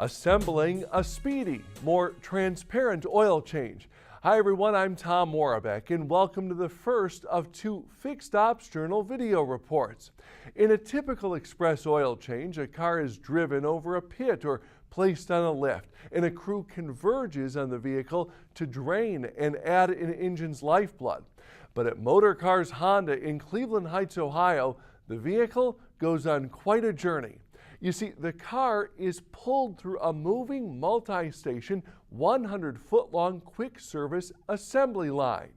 Assembling a speedy, more transparent oil change. Hi everyone, I'm Tom Warbeck and welcome to the first of two Fixed Ops Journal video reports. In a typical express oil change, a car is driven over a pit or placed on a lift, and a crew converges on the vehicle to drain and add an engine's lifeblood. But at Motor Cars Honda in Cleveland Heights, Ohio, the vehicle goes on quite a journey. You see, the car is pulled through a moving multi-station 100-foot-long quick service assembly line.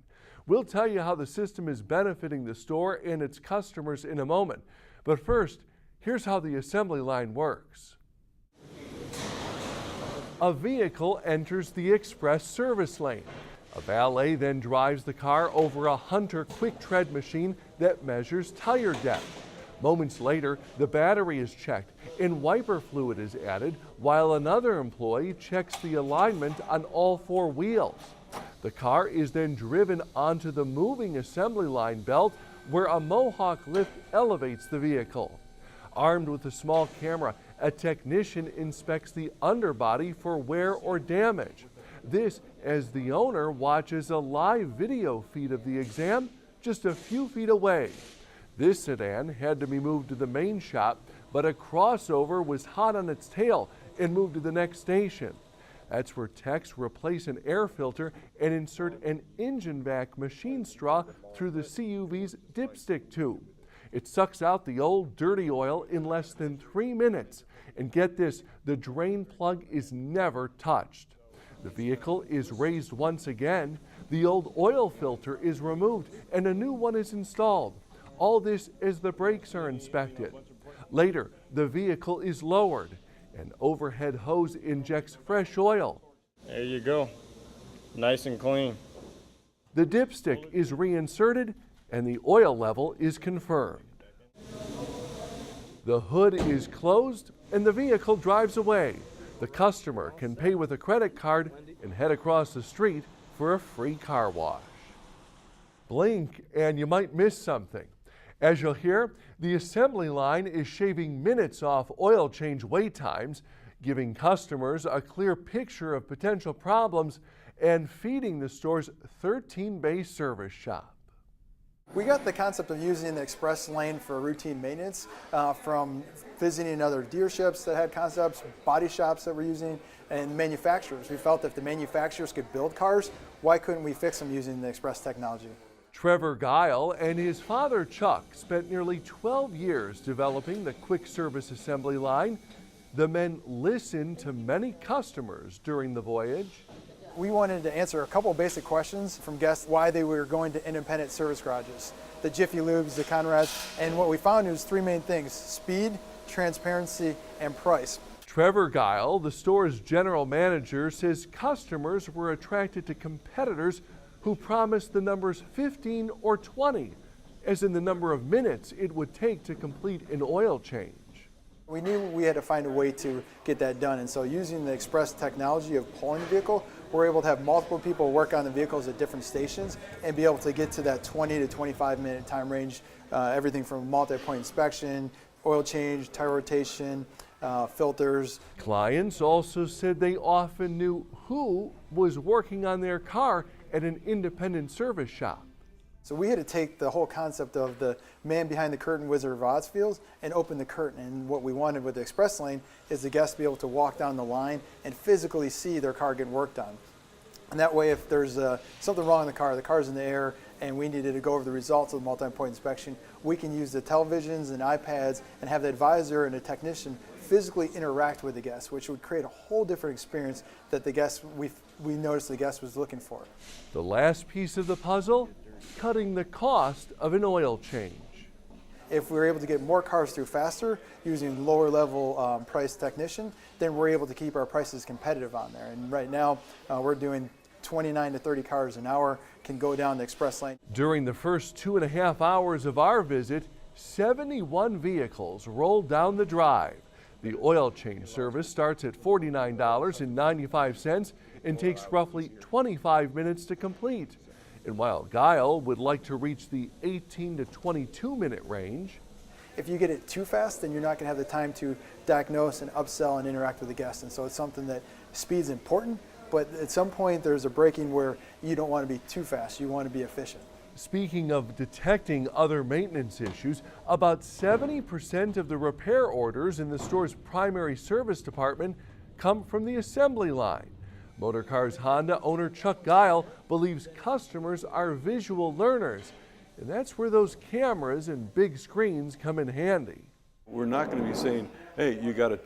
We'll tell you how the system is benefiting the store and its customers in a moment. But first, here's how the assembly line works. A vehicle enters the express service lane. A valet then drives the car over a Hunter quick tread machine that measures tire depth. Moments later, the battery is checked and wiper fluid is added while another employee checks the alignment on all four wheels. The car is then driven onto the moving assembly line belt where a Mohawk lift elevates the vehicle. Armed with a small camera, a technician inspects the underbody for wear or damage. This as the owner watches a live video feed of the exam just a few feet away. This sedan had to be moved to the main shop, but a crossover was hot on its tail and moved to the next station. That's where techs replace an air filter and insert an engine vac machine straw through the CUV's dipstick tube. It sucks out the old dirty oil in less than 3 minutes. And get this, the drain plug is never touched. The vehicle is raised once again, the old oil filter is removed, and a new one is installed. All this as the brakes are inspected. Later, the vehicle is lowered. An overhead hose injects fresh oil. There you go. Nice and clean. The dipstick is reinserted and the oil level is confirmed. The hood is closed and the vehicle drives away. The customer can pay with a credit card and head across the street for a free car wash. Blink and you might miss something. As you'll hear, the assembly line is shaving minutes off oil change wait times, giving customers a clear picture of potential problems and feeding the store's 13-bay service shop. We got the concept of using the express lane for routine maintenance from visiting other dealerships that had concepts, body shops that were using, and manufacturers. We felt if the manufacturers could build cars, why couldn't we fix them using the express technology? Trevor Guile and his father Chuck spent nearly 12 years developing the quick service assembly line. The men listened to many customers during the voyage. We wanted to answer a couple of basic questions from guests why they were going to independent service garages, the Jiffy Lubes, the Conrads, and what we found was three main things: speed, transparency, and price. Trevor Guile, the store's general manager, says customers were attracted to competitors who promised the numbers 15 or 20, as in the number of minutes it would take to complete an oil change. We knew we had to find a way to get that done, and so using the express technology of pulling the vehicle, we're able to have multiple people work on the vehicles at different stations and be able to get to that 20 to 25 minute time range, everything from multi-point inspection, oil change, tire rotation, filters. Clients also said they often knew who was working on their car at an independent service shop. So we had to take the whole concept of the man behind the curtain, Wizard of Oz feels, and open the curtain. And what we wanted with the express lane is the guests to be able to walk down the line and physically see their car getting worked on. And that way, if there's something wrong in the car's in the air, and we needed to go over the results of the multi-point inspection, we can use the televisions and iPads and have the advisor and the technician physically interact with the guests, which would create a whole different experience that the guests, we noticed the guest was looking for. The last piece of the puzzle, cutting the cost of an oil change. If we're able to get more cars through faster using lower level price technician, then we're able to keep our prices competitive on there. And right now we're doing 29 to 30 cars an hour, can go down the express lane. During the first 2.5 hours of our visit, 71 vehicles rolled down the drive. The oil change service starts at $49.95 and takes roughly 25 minutes to complete. And while Guile would like to reach the 18 to 22 minute range, If you get it too fast, then you're not going to have the time to diagnose and upsell and interact with the guest. And so it's something that speed's important, but at some point there's a breaking where you don't want to be too fast. You want to be efficient. Speaking of detecting other maintenance issues, about 70% of the repair orders in the store's primary service department come from the assembly line. Motorcars Honda owner Chuck Guile believes customers are visual learners, and that's where those cameras and big screens come in handy. We're not going to be saying, hey, you got a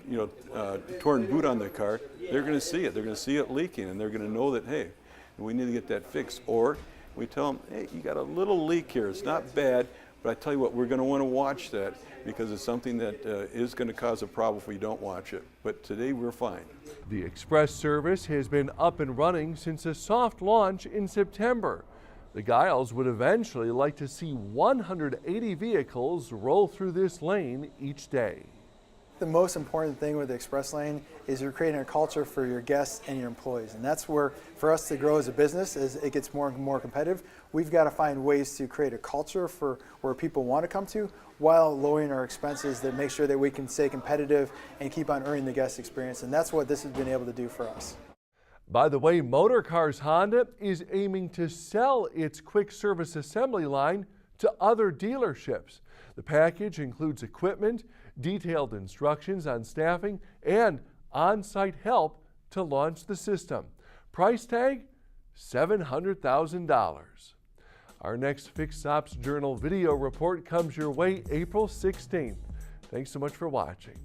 torn boot on the car. They're going to see it. They're going to see it leaking, and they're going to know that, hey, we need to get that fixed. Or we tell them, hey, you got a little leak here. It's not bad, but I tell you what, we're going to want to watch that because it's something that is going to cause a problem if we don't watch it. But today we're fine. The express service has been up and running since a soft launch in September. The Giles would eventually like to see 180 vehicles roll through this lane each day. The most important thing with the express lane is you're creating a culture for your guests and your employees. And that's where, for us to grow as a business, as it gets more and more competitive, we've got to find ways to create a culture for where people want to come to while lowering our expenses that make sure that we can stay competitive and keep on earning the guest experience. And that's what this has been able to do for us. By the way, Motorcars Honda is aiming to sell its quick service assembly line to other dealerships. The package includes equipment, detailed instructions on staffing, and on-site help to launch the system. Price tag, $700,000. Our next Fixed Ops Journal video report comes your way April 16th. Thanks so much for watching.